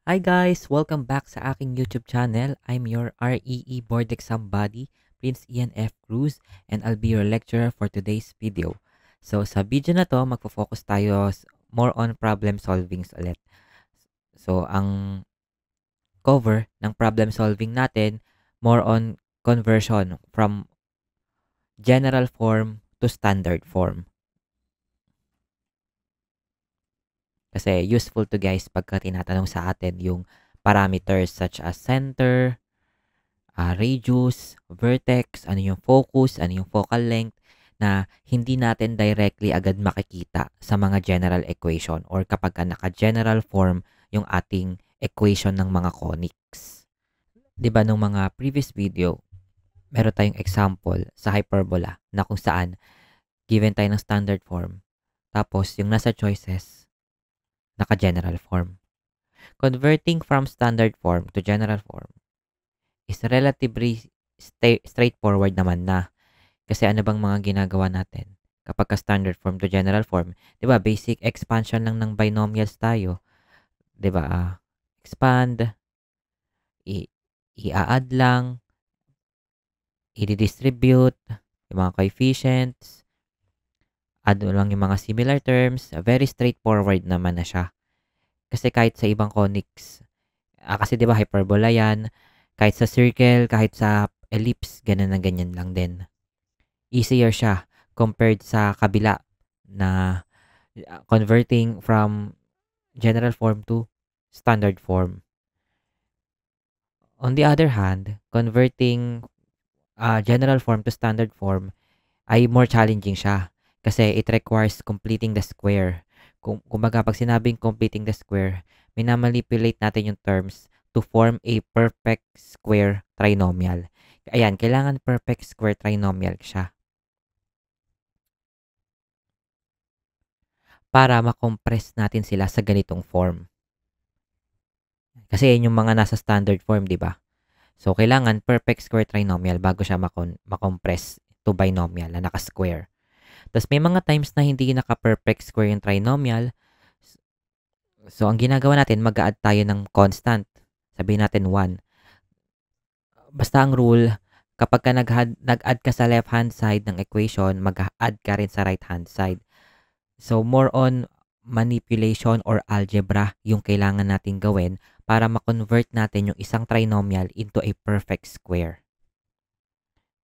Hi guys! Welcome back sa aking YouTube channel. I'm your REE Board Exam Buddy, Prince Ian F. Cruz, and I'll be your lecturer for today's video. So sa video na to, magfo-focus tayo more on problem solvings ulit. So ang cover ng problem solving natin, more on conversion from general form to standard form. Kasi useful to guys pagka tinatanong sa atin yung parameters such as center, radius, vertex, ano yung focus, ano yung focal length na hindi natin directly agad makikita sa mga general equation or kapag naka-general form yung ating equation ng mga conics. 'Di ba nung mga previous video, meron tayong example sa hyperbola na kung saan given tayo ng standard form tapos yung nasa choices naka-general form. Converting from standard form to general form is relatively straightforward naman na. Kasi ano bang mga ginagawa natin? Kapag ka standard form to general form, 'di ba? Basic expansion lang ng binomials tayo, 'di ba? Expand, i i-a-add lang, i-distribute yung mga coefficients, add mo lang yung mga similar terms, very straightforward naman na siya. Kasi kahit sa ibang conics, kasi 'di ba hyperbola 'yan, kahit sa circle, kahit sa ellipse, ganun na ganyan lang din. Easier siya compared sa kabila na converting from general form to standard form. On the other hand, converting general form to standard form ay more challenging siya kasi it requires completing the square. Kumbaga, pag sinabing completing the square, minamanipulate natin yung terms to form a perfect square trinomial. Ayan, kailangan perfect square trinomial siya para makompress natin sila sa ganitong form. Kasi yan yung mga nasa standard form, di ba? So, kailangan perfect square trinomial bago siya makompress to binomial na naka-square. Tapos, may mga times na hindi naka-perfect square yung trinomial. So, ang ginagawa natin, mag-add tayo ng constant. Sabihin natin 1. Basta ang rule, kapag ka nag-add ka sa left-hand side ng equation, mag-add ka rin sa right-hand side. So, more on manipulation or algebra yung kailangan natin gawin para ma-convert natin yung isang trinomial into a perfect square.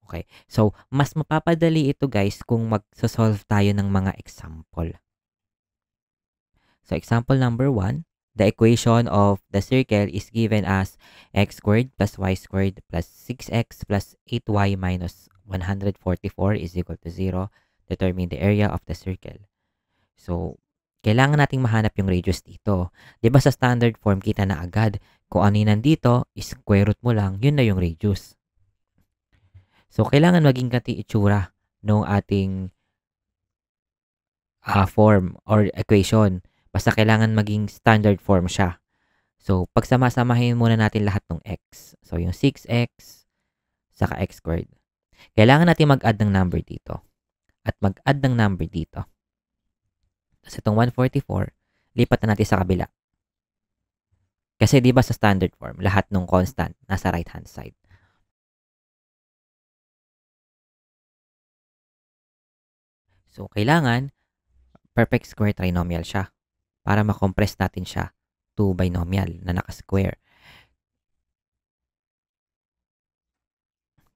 Okay. So, mas mapapadali ito guys kung mag-solve tayo ng mga example. So, example number 1, the equation of the circle is given as x squared plus y squared plus 6x plus 8y minus 144 is equal to 0. Determine the area of the circle. So, kailangan nating mahanap yung radius dito. 'Di ba sa standard form kita na agad kung ano yung nandito, square root mo lang, yun na yung radius. So, kailangan maging ganito itsura ng ating form or equation. Basta kailangan maging standard form siya. So, pagsama-samahin muna natin lahat ng x. So, yung 6x saka x squared. Kailangan natin mag-add ng number dito. At mag-add ng number dito. Tapos itong 144, lipat na natin sa kabila. Kasi di ba sa standard form, lahat ng constant nasa right-hand side. So, kailangan perfect square trinomial siya para makompress natin siya to binomial na naka-square.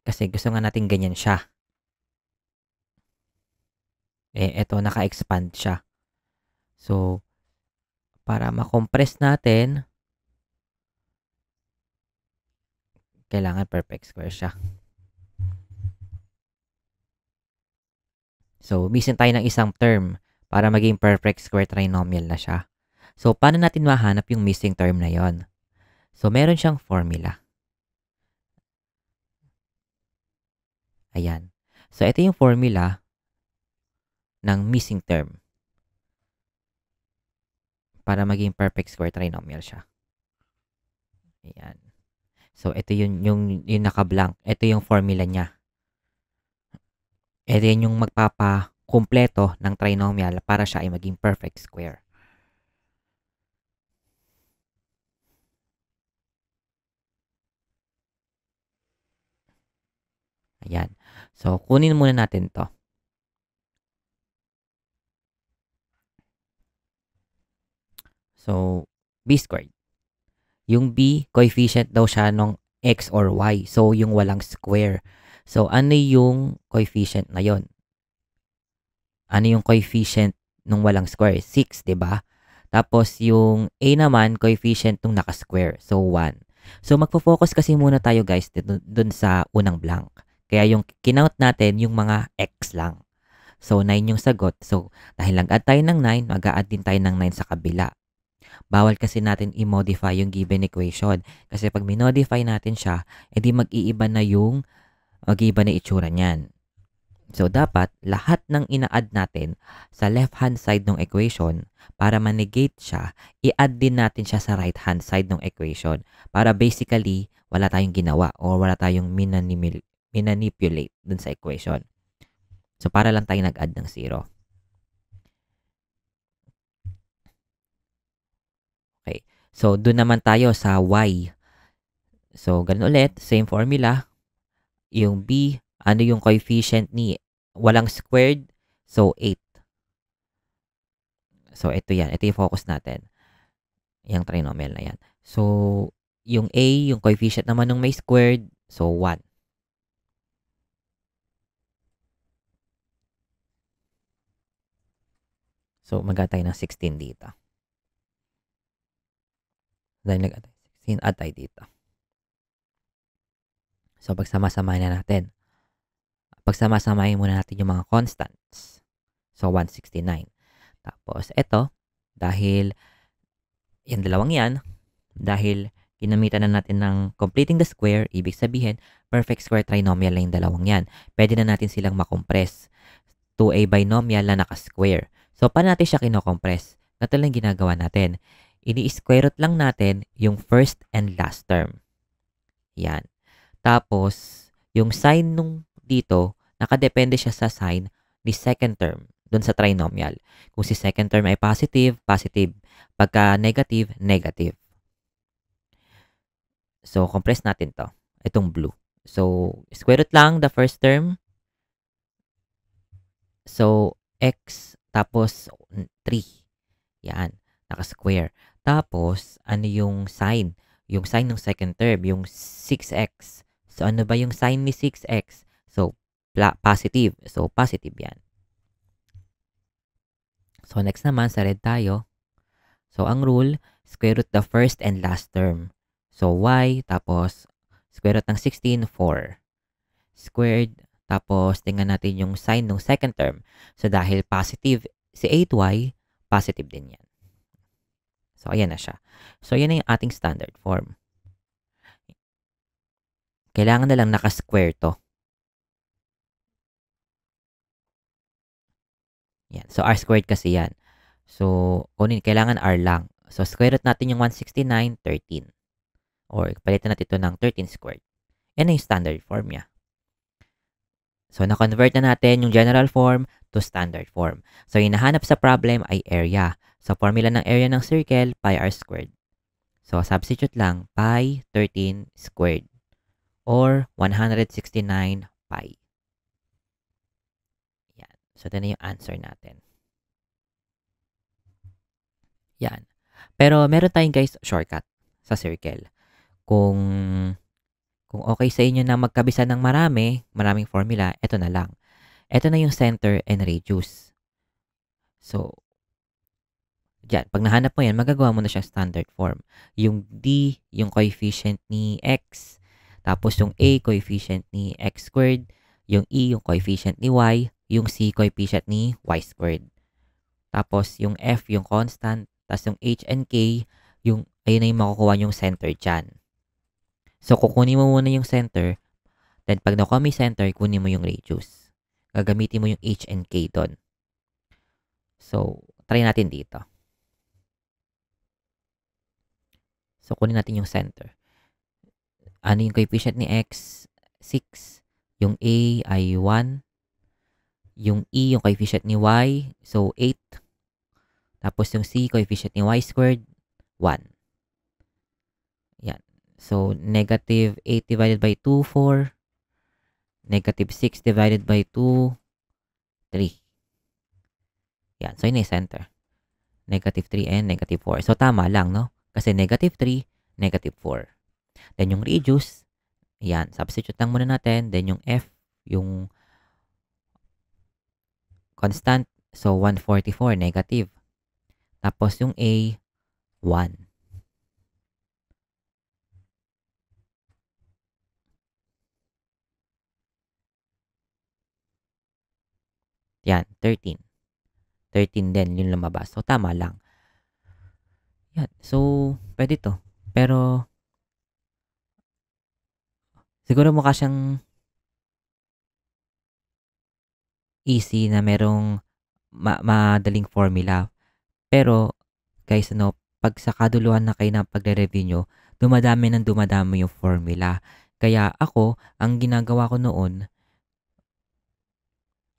Kasi gusto nga natin ganyan siya. Ito naka-expand siya. So, para makompress natin, kailangan perfect square siya. So, missing tayo ng isang term para maging perfect square trinomial na siya. So, paano natin mahanap yung missing term na yon? So, meron siyang formula. Ayan. So, ito yung formula ng missing term para maging perfect square trinomial siya. Ayan. So, ito yung naka-blank. Ito yung formula niya. Ito yung magpapakumpleto ng trinomial para siya ay maging perfect square. Yan. So, kunin muna natin to. So, b squared. Yung b, coefficient daw siya nung x or y. So, yung walang square. So, ano yung coefficient na yon? Ano yung coefficient nung walang square? 6, di ba? Tapos, yung a naman, coefficient nung naka-square. So, 1. So, magpo-focus kasi muna tayo guys dun sa unang blank. Kaya yung kinount natin, yung mga x lang. So, 9 yung sagot. So, dahil nag-add tayo ng 9, mag-a-add din tayo ng 9 sa kabila. Bawal kasi natin i-modify yung given equation. Kasi pag minodify natin siya, edi mag-iiba na itsura niyan. So, dapat lahat ng ina-add natin sa left-hand side ng equation, para ma-negate siya, i-add din natin siya sa right-hand side ng equation. Para basically, wala tayong ginawa or wala tayong minanipulate dun sa equation. So, para lang tayo nag-add ng 0. Okay. So, dun naman tayo sa y. So, ganun ulit, same formula. Yung b, ano yung coefficient ni walang squared? So, 8. So, ito yan. Ito yung focus natin. Yung trinomial na yan. So, yung a, yung coefficient naman nung may squared, so 1. So, mag-add tayo ng 16 dito. Dahil nag-add tayo 16, add tayo dito. So, pagsama-samahin na natin. Pagsama-samahin muna natin yung mga constants. So, 169. Tapos, ito, dahil yung dalawang yan, dahil ginamitan na natin ng completing the square, ibig sabihin, perfect square trinomial na yung dalawang yan. Pwede na natin silang makompress to a binomial na naka-square. So, paano natin siya kinocompress? Katulad ng ginagawa natin. Ini-square root lang natin yung first and last term. Yan. Tapos, yung sign nung dito, nakadepende siya sa sign ni second term dun sa trinomial. Kung si second term ay positive, positive. Pagka negative, negative. So, compress natin to. Itong blue. So, square root lang the first term. So, x tapos 3. Yan. Naka-square. Tapos, ano yung sign? Yung sign ng second term, yung 6x. So, ano ba yung sign ni 6x? So, positive. So, positive yan. So, next naman, sa red tayo. So, ang rule, square root the first and last term. So, y, tapos, square root ng 16, 4. Squared, tapos, tingnan natin yung sign ng second term. So, dahil positive si 8y, positive din yan. So, ayan na siya. So, ayan na yung ating standard form. Kailangan na lang naka-square to. Yan. So, r squared kasi yan. So, kailangan r lang. So, square root natin yung 169, 13. Or, palitan natin ito ng 13 squared. Yan na yung standard form niya. So, na-convert na natin yung general form to standard form. So, yung nahanap sa problem ay area. So, formula ng area ng circle, pi r squared. So, substitute lang, pi 13 squared. Or 169 pi. Yan. So, ito na yung answer natin. Yan. Pero, meron tayong guys, shortcut sa circle. Kung okay sa inyo na magkabisa ng maraming formula, ito na lang. Ito na yung center and radius. So, dyan, pag nahanap mo yan, magagawa mo na siyang standard form. Yung D, yung coefficient ni X. Tapos yung A, coefficient ni X squared. Yung E, yung coefficient ni Y. Yung C, coefficient ni Y squared. Tapos yung F, yung constant. Tapos yung H and K, ayun na yung makukuha yung center dyan. So, kukunin mo muna yung center. Then, pag nakuha mo yung center, kunin mo yung radius. Gagamitin mo yung H and K doon. So, try natin dito. So, kunin natin yung center. Ano yung coefficient ni X? 6. Yung A ay 1. Yung E, yung coefficient ni Y, so 8. Tapos yung C, coefficient ni Y squared, 1. Yan. So, negative 8 divided by 2, 4. Negative 6 divided by 2, 3. Yan. So, yun yung center. Negative 3 and negative 4. So, tama lang, no? Kasi negative 3, negative 4. Then, yung radius, yan. Substitute lang muna natin. Then, yung F, yung constant. So, 144, negative. Tapos, yung A, 1. Yan, 13. 13 din yung lumabas. So, tama lang. Yan. So, pwede to. Pero, siguro mukha siyang easy na merong madaling formula. Pero, guys, ano, pag sa kaduluhan na kayo ng pagre-review nyo, dumadami yung formula. Kaya ako, ang ginagawa ko noon,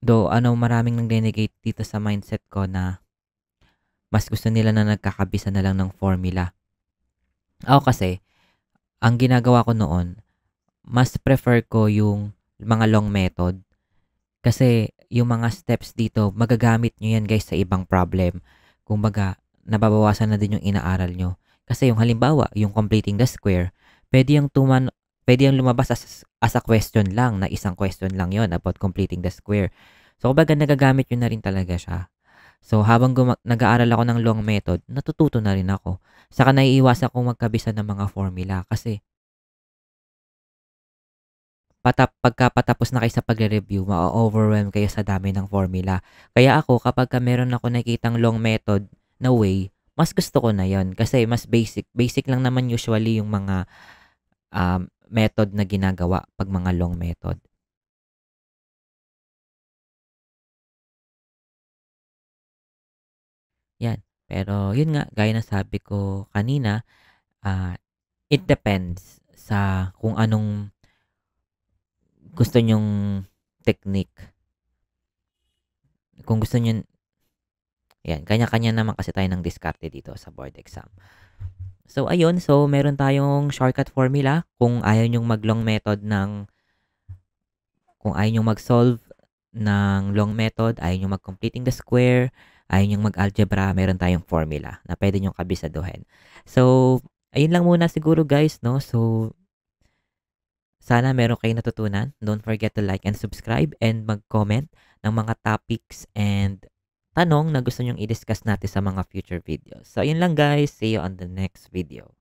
maraming nag-renegate dito sa mindset ko na mas gusto nila na nagkakabisa na lang ng formula. Ako kasi, ang ginagawa ko noon, mas prefer ko yung mga long method. Kasi yung mga steps dito, magagamit nyo yan guys sa ibang problem. Kumbaga, nababawasan na din yung inaaral nyo. Kasi yung halimbawa, yung completing the square, pwede yung lumabas as a question lang, na isang question lang yon about completing the square. So, kumbaga, nagagamit nyo na rin talaga siya. So, habang nag-aaral ako ng long method, natututo na rin ako. Saka naiiwasan kong magkabisa ng mga formula. Kasi, pagka patapos na kayo sa pagre-review, ma-overwhelm kayo sa dami ng formula. Kaya ako, kapag meron ako nakitang long method na way, mas gusto ko na yon kasi mas basic. Basic lang naman usually yung mga method na ginagawa pag mga long method. Yan. Pero yun nga, gaya ng sabi ko kanina, it depends sa kung anong gusto nyong technique. Kung gusto nyo, yan, kanya-kanya naman kasi tayo ng diskarte dito sa board exam. So, ayun. So, meron tayong shortcut formula kung ayaw nyong kung ayaw nyong mag-solve ng long method, ayaw nyong mag-completing the square, ayaw nyong mag-algebra, meron tayong formula na pwede nyong kabisaduhin. So, ayun lang muna siguro guys, no? So, sana meron kayong natutunan. Don't forget to like and subscribe and mag-comment ng mga topics and tanong na gusto nyong i-discuss natin sa mga future videos. So, ayun lang guys. See you on the next video.